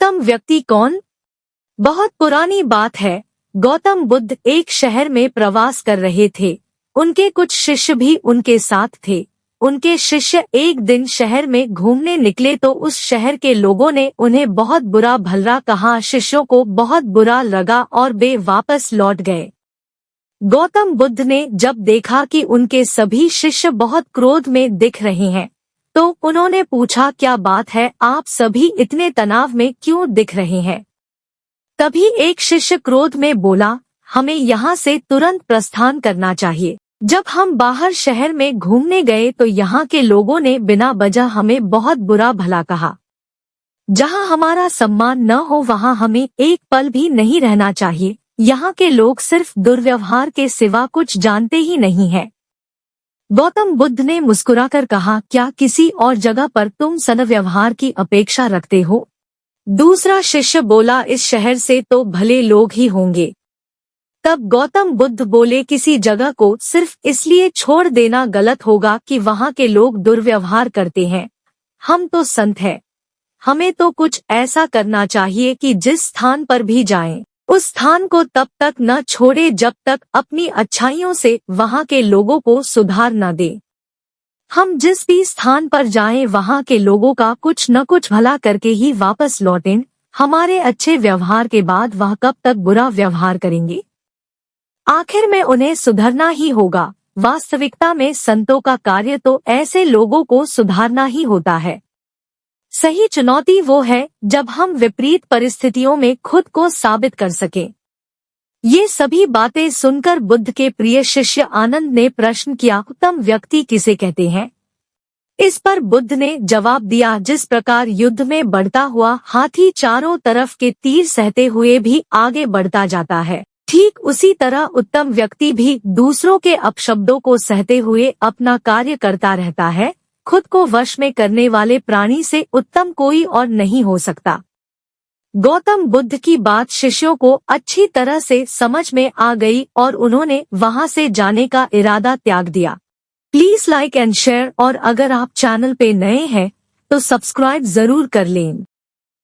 उत्तम व्यक्ति कौन? बहुत पुरानी बात है। गौतम बुद्ध एक शहर में प्रवास कर रहे थे। उनके कुछ शिष्य भी उनके साथ थे। उनके शिष्य एक दिन शहर में घूमने निकले तो उस शहर के लोगों ने उन्हें बहुत बुरा भला कहा। शिष्यों को बहुत बुरा लगा और वे वापस लौट गए। गौतम बुद्ध ने जब देखा कि उनके सभी शिष्य बहुत क्रोध में दिख रहे हैं तो उन्होंने पूछा, क्या बात है, आप सभी इतने तनाव में क्यों दिख रहे हैं? तभी एक शिष्य क्रोध में बोला, हमें यहाँ से तुरंत प्रस्थान करना चाहिए। जब हम बाहर शहर में घूमने गए तो यहाँ के लोगों ने बिना वजह हमें बहुत बुरा भला कहा। जहाँ हमारा सम्मान न हो वहाँ हमें एक पल भी नहीं रहना चाहिए। यहाँ के लोग सिर्फ दुर्व्यवहार के सिवा कुछ जानते ही नहीं है। गौतम बुद्ध ने मुस्कुराकर कहा, क्या किसी और जगह पर तुम सद्व्यवहार की अपेक्षा रखते हो? दूसरा शिष्य बोला, इस शहर से तो भले लोग ही होंगे। तब गौतम बुद्ध बोले, किसी जगह को सिर्फ इसलिए छोड़ देना गलत होगा कि वहाँ के लोग दुर्व्यवहार करते हैं। हम तो संत हैं, हमें तो कुछ ऐसा करना चाहिए कि जिस स्थान पर भी जाएं, उस स्थान को तब तक न छोड़े जब तक अपनी अच्छाइयों से वहाँ के लोगों को सुधार न दे। हम जिस भी स्थान पर जाएं वहाँ के लोगों का कुछ न कुछ भला करके ही वापस लौटें। हमारे अच्छे व्यवहार के बाद वह कब तक बुरा व्यवहार करेंगे? आखिर में उन्हें सुधरना ही होगा। वास्तविकता में संतों का कार्य तो ऐसे लोगों को सुधारना ही होता है। सही चुनौती वो है जब हम विपरीत परिस्थितियों में खुद को साबित कर सकें। ये सभी बातें सुनकर बुद्ध के प्रिय शिष्य आनंद ने प्रश्न किया, उत्तम व्यक्ति किसे कहते हैं? इस पर बुद्ध ने जवाब दिया, जिस प्रकार युद्ध में बढ़ता हुआ हाथी चारों तरफ के तीर सहते हुए भी आगे बढ़ता जाता है, ठीक उसी तरह उत्तम व्यक्ति भी दूसरों के अपशब्दों को सहते हुए अपना कार्य करता रहता है। खुद को वश में करने वाले प्राणी से उत्तम कोई और नहीं हो सकता। गौतम बुद्ध की बात शिष्यों को अच्छी तरह से समझ में आ गई और उन्होंने वहां से जाने का इरादा त्याग दिया। प्लीज लाइक एंड शेयर, और अगर आप चैनल पे नए हैं तो सब्सक्राइब जरूर कर लें।